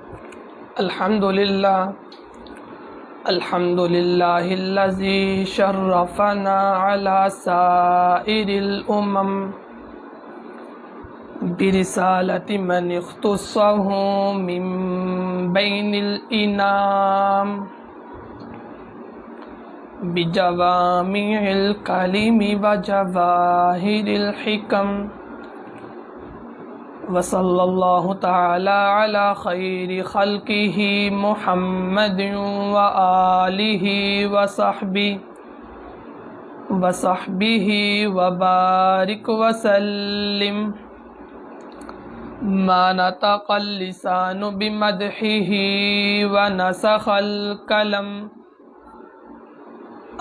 الحمد لله الذي شرفنا على سائر الأمم برسالة من اختصه من بين الإنام بجوامع الكلم وجواهر الحكم، وصلى الله تعالى على خير خلقه محمد وآله وصحبه وبارك وسلم. ما نطق اللسان بمدحه ونسخ القلم.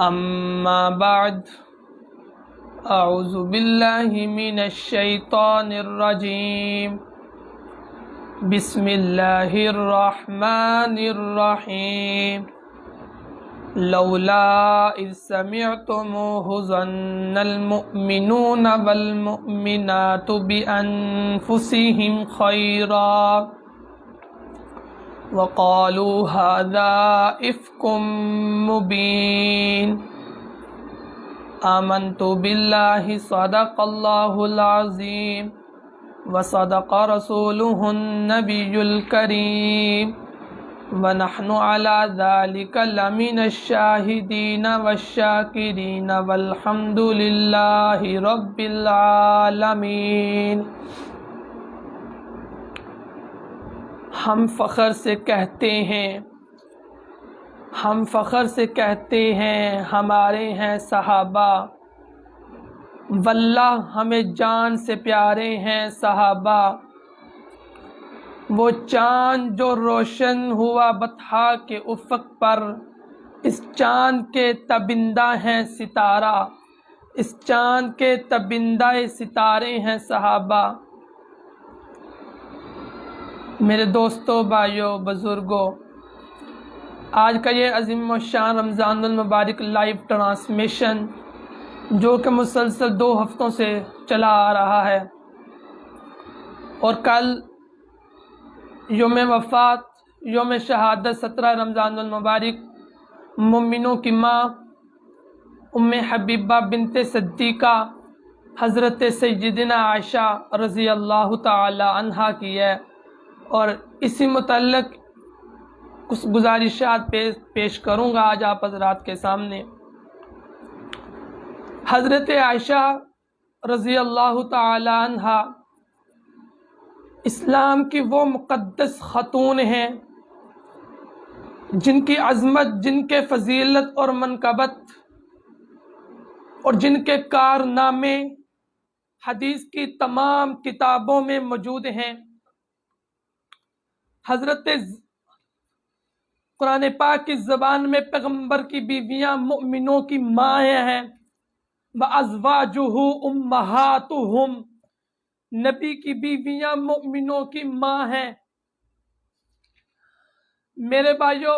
أما بعد، أعوذ بالله من الشيطان الرجيم. بسم الله الرحمن الرحيم. لولا إذ سمعتموه ظن المؤمنون والمؤمنات بأنفسهم خيرا وقالوا هذا إفك مبين. آمنت بالله صدق الله العظيم وصدق رسوله النبي الكريم، ونحن على ذلك لمن الشاهدين والشاكرين والحمد لله رب العالمين. ہم فخر سے کہتے ہیں ہمارے ہیں صحابہ، واللہ ہمیں جان سے پیارے ہیں صحابہ. وہ چاند جو روشن ہوا بطحا کے افق پر، اس چاند کے تابندہ ہیں ستارہ، اس چاند کے تابندہ ستارے ہیں صحابہ. میرے دوستوں، بھائیوں، بزرگوں، آج کا یہ عظیم الشان رمضان المبارک لائیو ٹرانسمیشن جو کہ مسلسل 2 ہفتوں سے چلا آ رہا ہے، اور کل یوم وفات، یوم شہادت 17 رمضان المبارک مومنوں کی ماں ام حبیبہ بنت صدیقہ حضرت سیدنا عائشہ رضی اللہ تعالی عنہا کی ہے، اور اسی متعلق کچھ گزارشات پیش کروں گا آج آپ حضرات کے سامنے. حضرت عائشہ رضی اللہ تعالی عنہا اسلام کی وہ مقدس خاتون ہیں جن کی عظمت، جن کے فضیلت اور منقبت اور جن کے کارنامے حدیث کی تمام کتابوں میں موجود ہیں. حضرت قرآن پاک کی زبان میں پیغمبر کی بیویاں مؤمنوں کی مائیں ہیں. وَأَزْوَاجُهُ أُمَّهَاتُهُمْ، نبی کی بیویاں مؤمنوں کی ماں ہیں. میرے بھائیوں،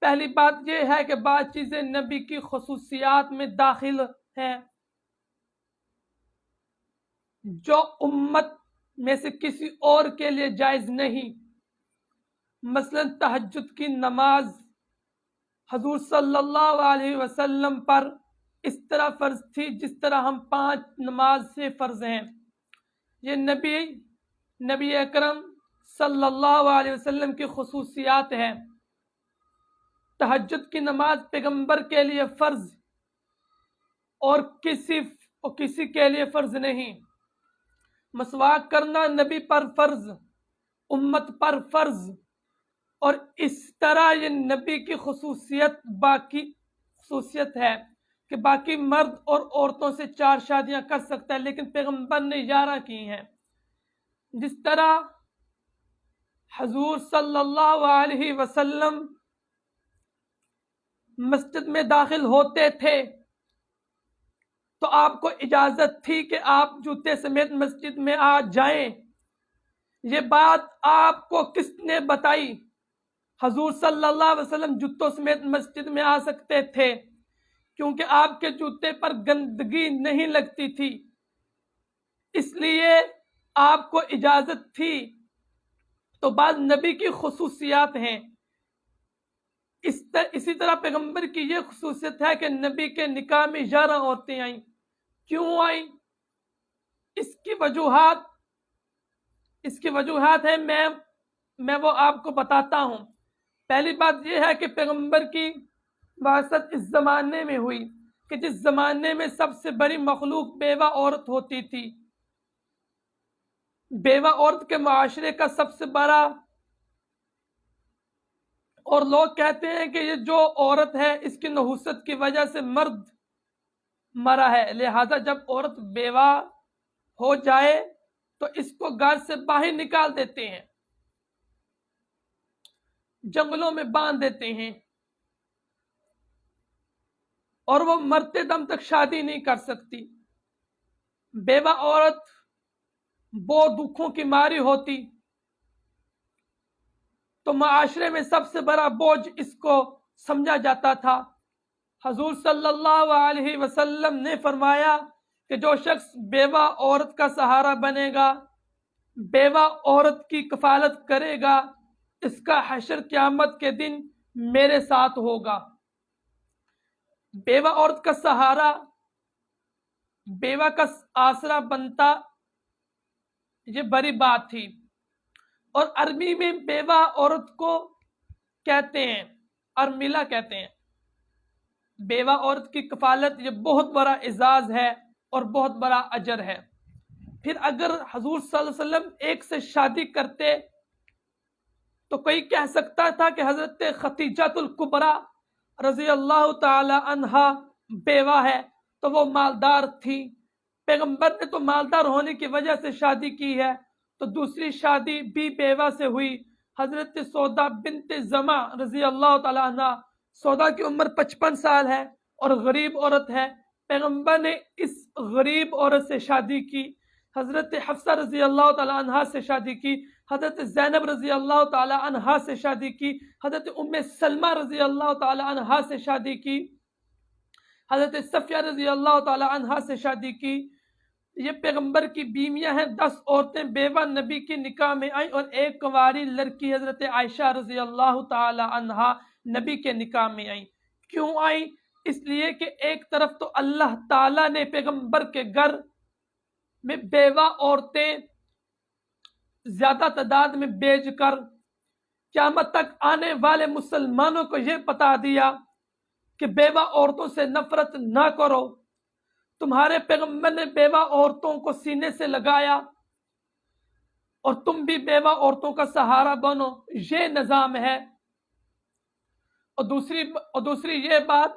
پہلی بات یہ ہے کہ بعض چیزیں نبی کی خصوصیات میں داخل ہیں جو امت میں سے کسی اور کے لیے جائز نہیں. مثلا تہجد کی نماز حضور صلی اللہ علیہ وسلم پر اس طرح فرض تھی جس طرح ہم 5 نماز سے فرض ہیں. یہ نبی اکرم صلی اللہ علیہ وسلم کی خصوصیات ہیں. تہجد کی نماز پیغمبر کے لیے فرض اور کسی کے لیے فرض نہیں. مسواک کرنا نبی پر فرض، امت پر فرض، اور اس طرح یہ نبی کی خصوصیت ہے کہ باقی مرد اور عورتوں سے 4 شادیاں کر سکتا ہے، لیکن پیغمبر نے 11 کی ہیں. جس طرح حضور صلی اللہ علیہ وسلم مسجد میں داخل ہوتے تھے تو آپ کو اجازت تھی کہ آپ جوتے سمیت مسجد میں آ جائیں. یہ بات آپ کو کس نے بتائی؟ حضور صلی اللہ علیہ وسلم جوتوں سمیت مسجد میں آ سکتے تھے کیونکہ آپ کے جوتے پر گندگی نہیں لگتی تھی، اس لیے آپ کو اجازت تھی. تو بعض نبی کی خصوصیات ہیں، اسی طرح پیغمبر کی یہ خصوصیت ہے کہ نبی کے نکاح میں 11 عورتیں آئیں۔ کیوں آئیں؟ اس کی وجوہات ہیں، میں وہ آپ کو بتاتا ہوں۔ پہلی بات یہ ہے کہ پیغمبر کی بعثت اس زمانے میں ہوئی کہ جس زمانے میں سب سے بڑی مخلوق بیوہ عورت ہوتی تھی۔ بیوہ عورت کے معاشرے کا سب سے بڑا، اور لوگ کہتے ہیں کہ یہ جو عورت ہے اس کی نحوست کی وجہ سے مرد مرا ہے، لہذا جب عورت بیوہ ہو جائے تو اس کو گھر سے باہر نکال دیتے ہیں، جنگلوں میں باندھ دیتے ہیں، اور وہ مرتے دم تک شادی نہیں کر سکتی۔ بیوہ عورت بہت دکھوں کی ماری ہوتی تو معاشرے میں سب سے بڑا بوجھ اس کو سمجھا جاتا تھا۔ حضور صلی اللہ علیہ وسلم نے فرمایا کہ جو شخص بیوہ عورت کا سہارا بنے گا، بیوہ عورت کی کفالت کرے گا، اس کا حشر قیامت کے دن میرے ساتھ ہوگا۔ بیوہ عورت کا سہارا، بیوہ کا آسرا بنتا، یہ بڑی بات تھی۔ اور عربی میں بیوہ عورت کو کہتے ہیں ارملہ کہتے ہیں۔ بیوہ عورت کی کفالت یہ بہت بڑا اعزاز ہے اور بہت بڑا اجر ہے۔ پھر اگر حضور صلی اللہ علیہ وسلم ایک سے شادی کرتے تو کوئی کہہ سکتا تھا کہ حضرت خدیجہ الکبریٰ رضی اللہ تعالی عنہا بیوہ ہے تو وہ مالدار تھی، پیغمبر نے تو مالدار ہونے کی وجہ سے شادی کی ہے، تو دوسری شادی بھی بیوہ سے ہوئی۔ حضرت سودا بنت زمع رضی اللہ تعالی عنہ، سودا کی عمر 55 سال ہے اور غریب عورت ہے، پیغمبر نے اس غریب عورت سے شادی کی۔ حضرت حفصہ رضی اللہ تعالی عنہ سے شادی کی، حضرت زینب رضی اللہ تعالی عنہ سے شادی کی، حضرت ام سلمہ رضی اللہ تعالی عنہ سے شادی کی، حضرت صفیہ رضی اللہ تعالی عنہ سے شادی کی۔ یہ پیغمبر کی بیویاں ہیں۔ 10 عورتیں بیوہ نبی کی نکاح میں آئیں اور ایک کنواری لڑکی حضرت عائشہ رضی اللہ تعالی عنہا نبی کے نکاح میں آئیں۔ کیوں آئیں؟ اس لیے کہ ایک طرف تو اللہ تعالیٰ نے پیغمبر کے گھر میں بیوہ عورتیں زیادہ تعداد میں بھیج کر قیامت تک آنے والے مسلمانوں کو یہ بتا دیا کہ بیوہ عورتوں سے نفرت نہ کرو، تمہارے پیغمبر نے بیوہ عورتوں کو سینے سے لگایا اور تم بھی بیوہ عورتوں کا سہارا بنو، یہ نظام ہے۔ اور دوسری یہ بات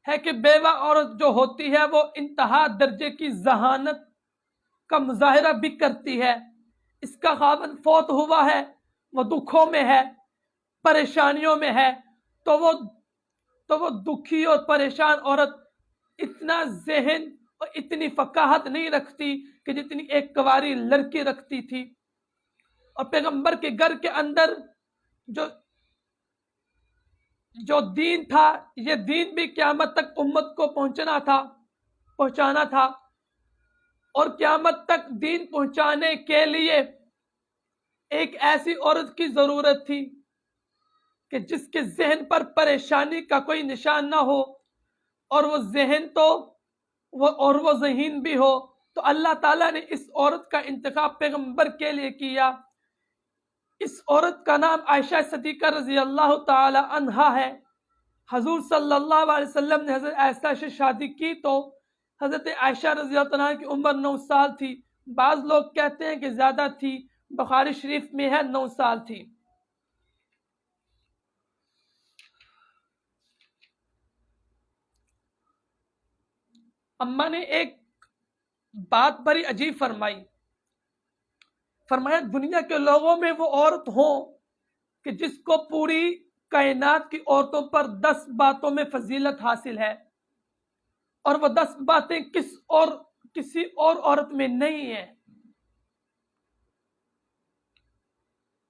ہے کہ بیوہ عورت جو ہوتی ہے وہ انتہا درجے کی ذہانت کا مظاہرہ بھی کرتی ہے۔ اس کا خاوند فوت ہوا ہے، وہ دکھوں میں ہے، پریشانیوں میں ہے، تو وہ دکھی اور پریشان عورت اتنا ذہن اور اتنی فقاہت نہیں رکھتی کہ جتنی ایک کنواری لڑکی رکھتی تھی۔ اور پیغمبر کے گھر کے اندر جو دین تھا، یہ دین بھی قیامت تک امت کو پہنچانا تھا، اور قیامت تک دین پہنچانے کے لیے ایک ایسی عورت کی ضرورت تھی کہ جس کے ذہن پر پریشانی کا کوئی نشان نہ ہو، اور وہ ذہین بھی ہو۔ تو اللہ تعالیٰ نے اس عورت کا انتخاب پیغمبر کے لیے کیا۔ اس عورت کا نام عائشہ صدیقہ رضی اللہ تعالی عنہا ہے۔ حضور صلی اللہ علیہ وسلم نے حضرت عائشہ سے شادی کی تو حضرت عائشہ رضی اللہ عنہا کی عمر 9 سال تھی، بعض لوگ کہتے ہیں کہ زیادہ تھی، بخاری شریف میں ہے 9 سال تھی۔ اماں نے ایک بات بڑی عجیب فرمایا دنیا کے لوگوں میں وہ عورت ہو کہ جس کو پوری کائنات کی عورتوں پر 10 باتوں میں فضیلت حاصل ہے، اور وہ 10 باتیں کسی اور عورت میں نہیں ہیں۔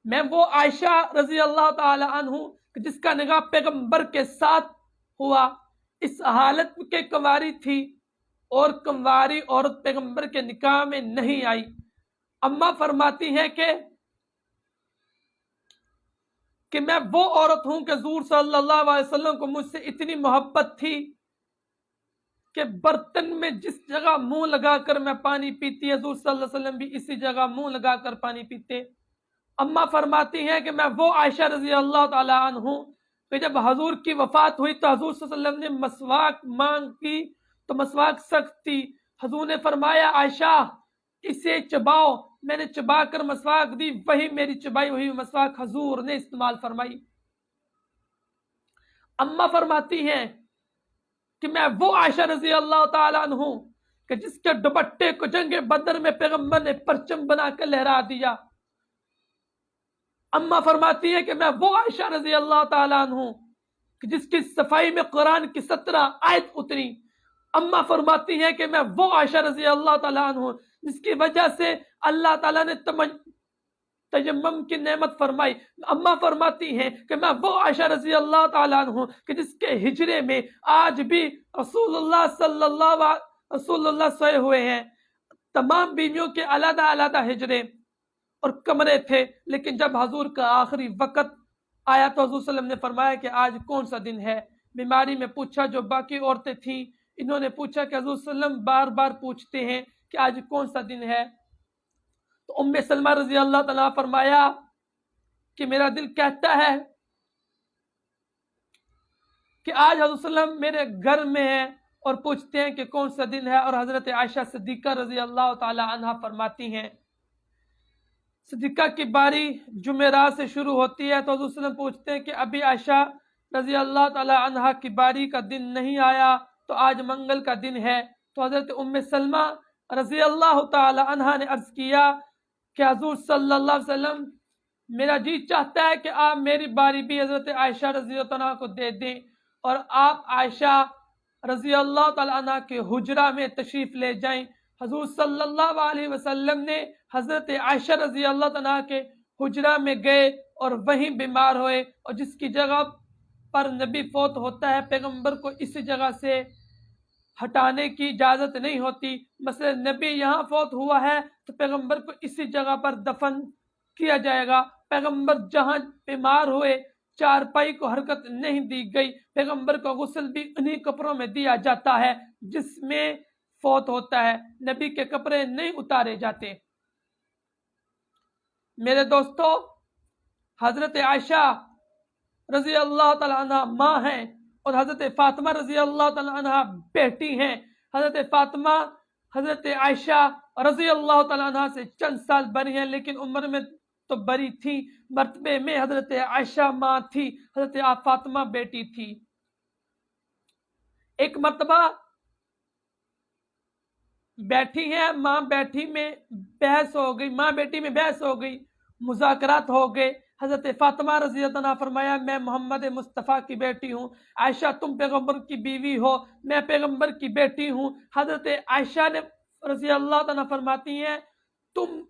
میں وہ عائشہ رضی اللہ تعالی عنہ جس کا نکاح پیغمبر کے ساتھ ہوا، اس حالت کے کنواری تھی، اور کنواری عورت پیغمبر کے نکاح میں نہیں آئی۔ اماں فرماتی ہیں کہ کہ میں وہ عورت ہوں کہ حضور صلی اللہ علیہ وسلم کو مجھ سے اتنی محبت تھی کہ برتن میں جس جگہ منہ لگا کر میں پانی پیتی، حضور صلی اللہ علیہ وسلم بھی اسی جگہ منہ لگا کر پانی پیتے۔ اماں فرماتی ہیں کہ میں وہ عائشہ رضی اللہ تعالیٰ عنہ ہوں کہ جب حضور کی وفات ہوئی تو حضور صلی اللہ علیہ وسلم نے مسواک مانگ کی تو مسواک سخت تھی، حضور نے فرمایا عائشہ اسے چباؤ، میں نے چبا کر مسواک دی، وہی میری چبائی ہوئی مسواک حضور نے استعمال فرمائی۔ اماں فرماتی ہیں کہ میں وہ عائشہ رضی اللہ تعالیٰ عنہ ہوں کہ جس کے دوپٹے کو جنگ بدر میں پیغمبر نے پرچم بنا کر لہرا دیا۔ اماں فرماتی ہے کہ میں وہ عائشہ رضی اللہ تعالیٰ عنہ ہوں کہ جس کی صفائی میں قرآن کی 17 آیت اتری۔ اماں فرماتی ہے کہ میں وہ عائشہ رضی اللہ تعالیٰ عنہ ہوں جس کی وجہ سے اللہ تعالیٰ نے تیمم کی نعمت فرمائی۔ اماں فرماتی ہیں کہ میں وہ عائشہ رضی اللہ تعالیٰ عنہ ہوں کہ جس کے ہجرے میں آج بھی رسول اللہ سوئے ہوئے ہیں۔ تمام بیویوں کے علیحدہ علیحدہ ہجرے اور کمرے تھے، لیکن جب حضور کا آخری وقت آیا تو حضور صلی اللہ علیہ وسلم نے فرمایا کہ آج کون سا دن ہے۔ بیماری میں پوچھا، جو باقی عورتیں تھیں انہوں نے پوچھا کہ حضور صلی اللہ علیہ وسلم بار بار پوچھتے ہیں کہ آج کون سا دن ہے، تو ام سلمہ رضی اللہ تعالیٰ فرمایا کہ میرا دل کہتا ہے کہ آج حضور صلی اللہ علیہ وسلم میرے گھر میں ہیں اور پوچھتے ہیں کہ کون سا دن ہے، اور حضرت عائشہ صدیقہ رضی اللہ تعالیٰ عنہ فرماتی ہیں صدیقہ کی باری جمعرات سے شروع ہوتی ہے تو حضور صلی اللہ علیہ وسلم پوچھتے ہیں کہ ابھی عائشہ رضی اللہ تعالیٰ عنہ کی باری کا دن نہیں آیا تو آج منگل کا دن ہے، تو حضرت ام سلمہ رضی اللہ تعالیٰ عنہ نے عرض کیا کہ حضور صلی اللہ علیہ وسلم میرا جی چاہتا ہے کہ آپ میری باری بھی حضرت عائشہ رضی اللہ عنہ کو دے دیں اور آپ عائشہ رضی اللہ تعالیٰ عنہ کے حجرہ میں تشریف لے جائیں۔ حضور صلی اللہ علیہ وسلم نے حضرت عائشہ رضی اللہ تعالیٰ کے حجرہ میں گئے اور وہیں بیمار ہوئے، اور جس کی جگہ پر نبی فوت ہوتا ہے پیغمبر کو اسی جگہ سے ہٹانے کی اجازت نہیں ہوتی۔ مثلا نبی یہاں فوت ہوا ہے تو پیغمبر کو اسی جگہ پر دفن کیا جائے گا۔ پیغمبر جہاں بیمار ہوئے چارپائی کو حرکت نہیں دی گئی، پیغمبر کو غسل بھی انہی کپڑوں میں دیا جاتا ہے جس میں فوت ہوتا ہے، نبی کے کپڑے نہیں اتارے جاتے۔ میرے دوستو، حضرت عائشہ رضی اللہ تعالیٰ عنہ ماں ہیں اور حضرت فاطمہ رضی اللہ تعالیٰ عنہ بیٹی ہیں۔ حضرت فاطمہ حضرت عائشہ رضی اللہ تعالیٰ عنہ سے چند سال بڑی ہیں، لیکن عمر میں تو بڑی تھی، مرتبے میں حضرت عائشہ ماں تھی، حضرت فاطمہ بیٹی تھی۔ ایک مرتبہ بیٹھی ہیں، ماں بیٹی میں بحث ہو گئی، ماں بیٹی میں بحث ہو گئی، مذاکرات ہو گئے۔ حضرت فاطمہ رضی اللہ عنہ فرمایا میں محمد مصطفیٰ کی بیٹی ہوں، عائشہ تم پیغمبر کی بیوی ہو، میں پیغمبر کی بیٹی ہوں۔ حضرت عائشہ نے رضی اللہ عنہ فرماتی ہیں تم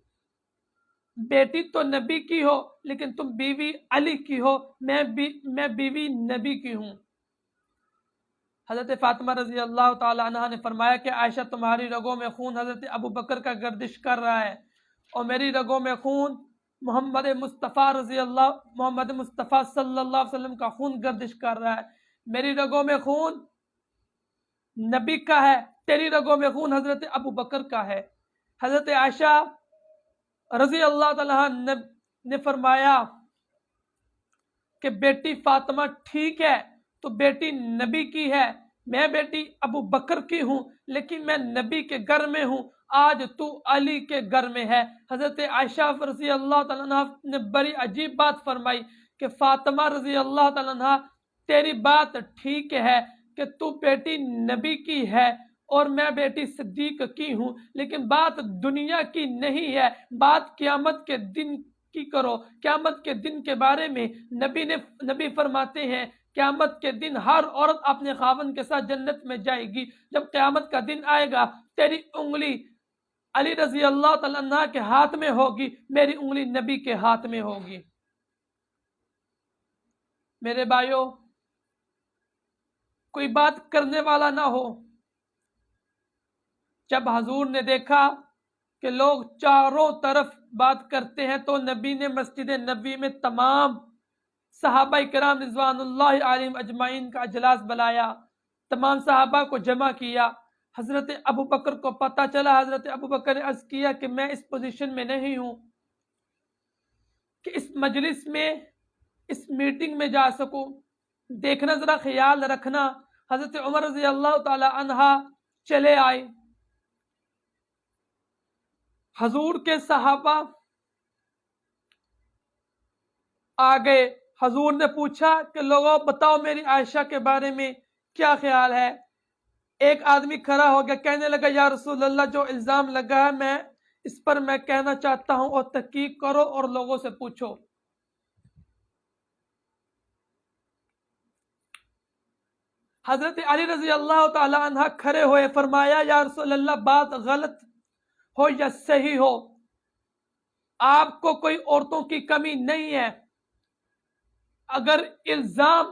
بیٹی تو نبی کی ہو لیکن تم بیوی علی کی ہو، میں بیوی نبی کی ہوں۔ حضرت فاطمہ رضی اللہ تعالی عنہ نے فرمایا کہ عائشہ تمہاری رگوں میں خون حضرت ابو بکر کا گردش کر رہا ہے اور میری رگوں میں خون محمد مصطفیٰ صلی اللہ علیہ وسلم کا خون گردش کر رہا ہے۔ میری رگوں میں خون نبی کا ہے، تیری رگوں میں خون حضرت ابو بکر کا ہے۔ حضرت عائشہ رضی اللہ تعالی نے فرمایا کہ بیٹی فاطمہ ٹھیک ہے تو بیٹی نبی کی ہے، میں بیٹی ابو بکر کی ہوں لیکن میں نبی کے گھر میں ہوں، آج تو علی کے گھر میں ہے۔ حضرت عائشہ رضی اللہ تعالیٰ عنہ نے بڑی عجیب بات فرمائی کہ فاطمہ رضی اللہ تعالیٰ عنہ تیری بات ٹھیک ہے کہ تو بیٹی نبی کی ہے اور میں بیٹی صدیق کی ہوں، لیکن بات دنیا کی نہیں ہے، بات قیامت کے دن کی کرو۔ قیامت کے دن کے بارے میں نبی فرماتے ہیں قیامت کے دن ہر عورت اپنے خاوند کے ساتھ جنت میں جائے گی۔ جب قیامت کا دن آئے گا تیری انگلی علی رضی اللہ تعالیٰ عنہ کے ہاتھ میں ہوگی، میری انگلی نبی کے ہاتھ میں ہوگی۔ میرے بھائیو، کوئی بات کرنے والا نہ ہو۔ جب حضور نے دیکھا کہ لوگ چاروں طرف بات کرتے ہیں تو نبی نے مسجد نبی میں تمام صحابہ کرام رضوان اللہ علیہم اجمعین کا اجلاس بلایا، تمام صحابہ کو جمع کیا۔ حضرت ابو بکر کو پتہ چلا، حضرت ابو بکر نے عرض کیا کہ میں اس پوزیشن میں نہیں ہوں کہ اس مجلس میں، اس میٹنگ میں جا سکوں، دیکھنا ذرا خیال رکھنا۔ حضرت عمر رضی اللہ تعالی عنہ چلے آئے، حضور کے صحابہ آگے، حضور نے پوچھا کہ لوگوں بتاؤ میری عائشہ کے بارے میں کیا خیال ہے۔ ایک آدمی کھڑا ہو گیا، کہنے لگا یا رسول اللہ جو الزام لگا ہے میں اس پر میں کہنا چاہتا ہوں اور تحقیق کرو اور لوگوں سے پوچھو۔ حضرت علی رضی اللہ تعالی عنہ کھڑے ہوئے، فرمایا یا رسول اللہ بات غلط ہو یا صحیح ہو، آپ کو کوئی عورتوں کی کمی نہیں ہے، اگر الزام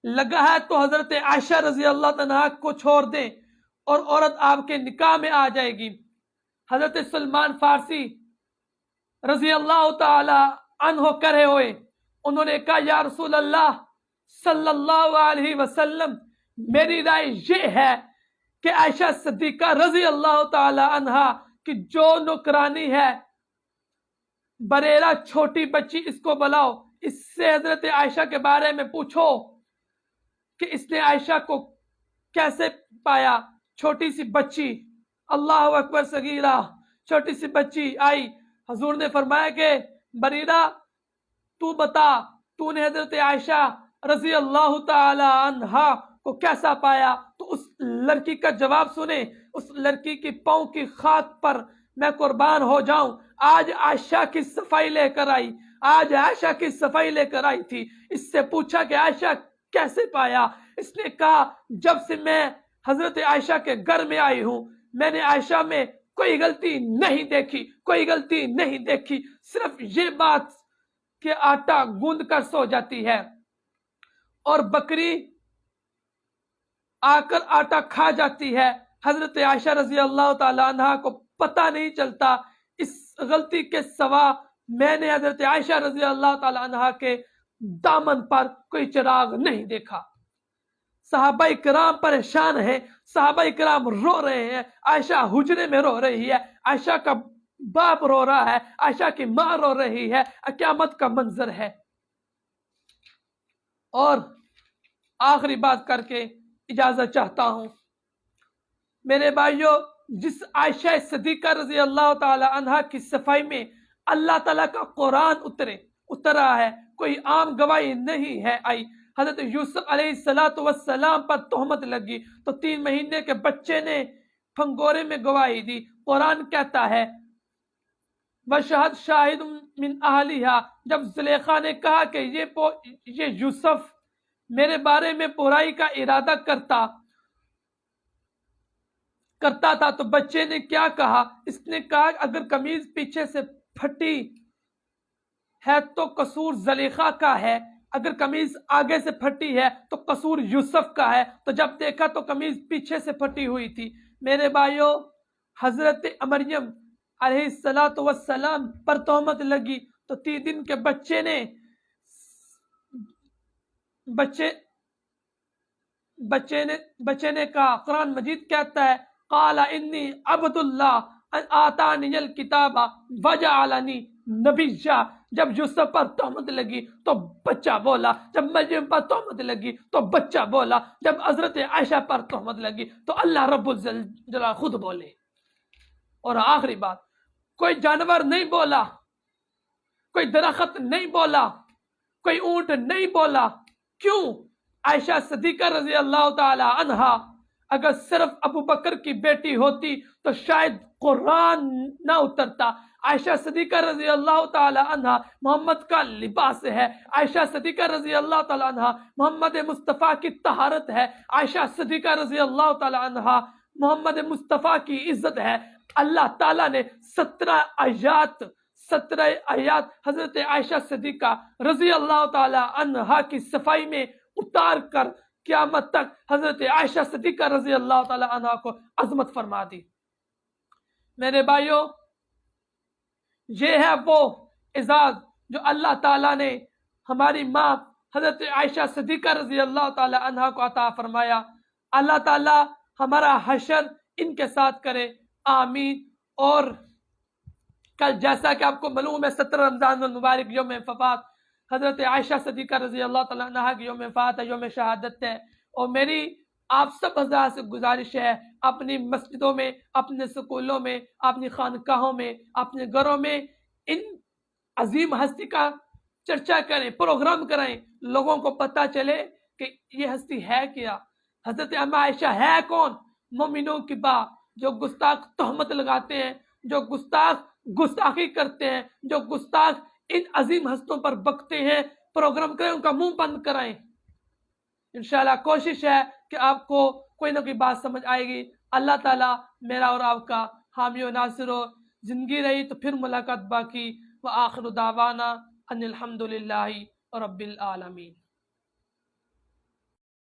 لگا ہے تو حضرت عائشہ رضی اللہ عنہ کو چھوڑ دیں اور عورت آپ کے نکاح میں آ جائے گی۔ حضرت سلمان فارسی رضی اللہ تعالی عنہ کھڑے ہوئے، انہوں نے کہا یا رسول اللہ صلی اللہ علیہ وسلم میری رائے یہ ہے کہ عائشہ صدیقہ رضی اللہ تعالی عنہ کی جو نوکرانی ہے بریرہ چھوٹی بچی، اس کو بلاؤ، اس سے حضرت عائشہ کے بارے میں پوچھو کہ اس نے عائشہ کو کیسے پایا۔ چھوٹی سی بچی، اللہ اکبر صغیرہ، چھوٹی سی بچی آئی، حضور نے فرمایا کہ بریرہ تو بتا تو نے حضرت عائشہ رضی اللہ تعالی عنہا کو کیسا پایا۔ تو اس لڑکی کا جواب سنے، اس لڑکی کی پاؤں کی خاک پر میں قربان ہو جاؤں، آج عائشہ کی صفائی لے کر آئی، آج عائشہ کی صفائی لے کر آئی تھی۔ اس سے پوچھا کہ عائشہ کیسے پایا، اس نے کہا جب سے میں حضرت عائشہ کے گھر میں آئی ہوں میں نے عائشہ میں کوئی غلطی نہیں دیکھی، کوئی غلطی نہیں دیکھی، صرف یہ بات کہ آٹا گوندھ کر سو جاتی ہے اور بکری آ کر آٹا کھا جاتی ہے۔ حضرت عائشہ رضی اللہ تعالی عنہ کو پتہ نہیں چلتا، اس غلطی کے سوا میں نے حضرت عائشہ رضی اللہ تعالی عنہ کے دامن پر کوئی چراغ نہیں دیکھا۔ صحابہ کرام پریشان ہیں، صحابہ کرام رو رہے ہیں، عائشہ حجرے میں رو رہی ہے، عائشہ کا باپ رو رہا ہے، عائشہ کی ماں رو رہی ہے، قیامت کا منظر ہے۔ اور آخری بات کر کے اجازت چاہتا ہوں، میرے بھائیوں، جس عائشہ صدیقہ رضی اللہ تعالی عنہ کی صفائی میں اللہ تعالیٰ کا قرآن اترا ہے، کوئی عام گواہی نہیں ہے آئی۔ حضرت یوسف علیہ السلام پر تہمت لگی تو 3 مہینے کے بچے نے پھنگورے میں گواہی دی۔ قرآن کہتا ہے وَشَهَدَ شَاهِدٌ مِّنْ أَهْلِهَا، جب زلیخا نے کہا کہ یہ یوسف میرے بارے میں برائی کا ارادہ کرتا تھا تو بچے نے کیا کہا، اس نے کہا اگر قمیض پیچھے سے پھٹی ہے تو قصور زلیخا کا ہے، اگر قمیض آگے سے پھٹی ہے تو قصور یوسف کا ہے۔ تو جب دیکھا تو قمیض پیچھے سے پھٹی ہوئی تھی۔ میرے بھائیوں، حضرت مریم علیہ السلام پر تہمت لگی تو 3 دن کے بچے نے کہا، قرآن مجید کہتا ہے قال انی عبد اللہ آتانی الکتاب وجعلنی نبیا۔ جب یوسف پر تہمت لگی تو بچہ بولا، جب مریم پر تہمت لگی تو بچہ بولا، جب حضرت عائشہ پر تہمت لگی تو اللہ رب الجلال خود بولے۔ اور آخری بات، کوئی جانور نہیں بولا، کوئی درخت نہیں بولا، کوئی اونٹ نہیں بولا۔ کیوں؟ عائشہ صدیقہ رضی اللہ تعالی عنہا اگر صرف ابو بکر کی بیٹی ہوتی تو شاید قرآن نہ اترتا۔ عائشہ صدیقہ رضی اللہ تعالی عنہ محمد کا لباس ہے، عائشہ صدیقہ رضی اللہ تعالی عنہ محمد مصطفیٰ کی طہارت ہے، عائشہ صدیقہ رضی اللہ تعالی عنہ محمد مصطفیٰ کی عزت ہے۔ اللہ تعالیٰ نے 17 آیات حضرت عائشہ صدیقہ رضی اللہ تعالی عنہ کی صفائی میں اتار کر قیامت تک حضرت عائشہ صدیقہ رضی اللہ تعالی عنہ کو عظمت فرما دی۔ میرے بھائیوں، یہ ہے وہ اعزاز جو اللہ تعالیٰ نے ہماری ماں حضرت عائشہ صدیقہ رضی اللہ تعالی عنہا کو عطا فرمایا۔ اللہ تعالی ہمارا حشر ان کے ساتھ کرے، آمین۔ اور کل جیسا کہ آپ کو معلوم ہے 17 رمضان المبارک یوم وفات حضرت عائشہ صدیقہ رضی اللہ تعالیٰ عنہا کی یوم وفات ہے، یوم شہادت ہے۔ اور میری آپ سب حضرات سے گزارش ہے، اپنی مسجدوں میں، اپنے سکولوں میں، اپنی خانقاہوں میں، اپنے گھروں میں ان عظیم ہستی کا چرچا کریں، پروگرام کرائیں، لوگوں کو پتہ چلے کہ یہ ہستی ہے کیا۔ حضرت اما عائشہ ہے کون؟ مومنوں کی ماں، جو گستاخ تہمت لگاتے ہیں، جو گستاخی کرتے ہیں، جو گستاخ ان عظیم ہستوں پر بکتے ہیں، پروگرام کریں، ان کا منہ بند کرائیں۔ انشاءاللہ کوشش ہے کہ آپ کو کوئی نہ کوئی بات سمجھ آئے گی۔ اللہ تعالیٰ میرا اور آپ کا حامی و ناصر ہو۔ زندگی رہی تو پھر ملاقات باقی۔ وآخر دعوانا ان الحمدللہ رب العالمین۔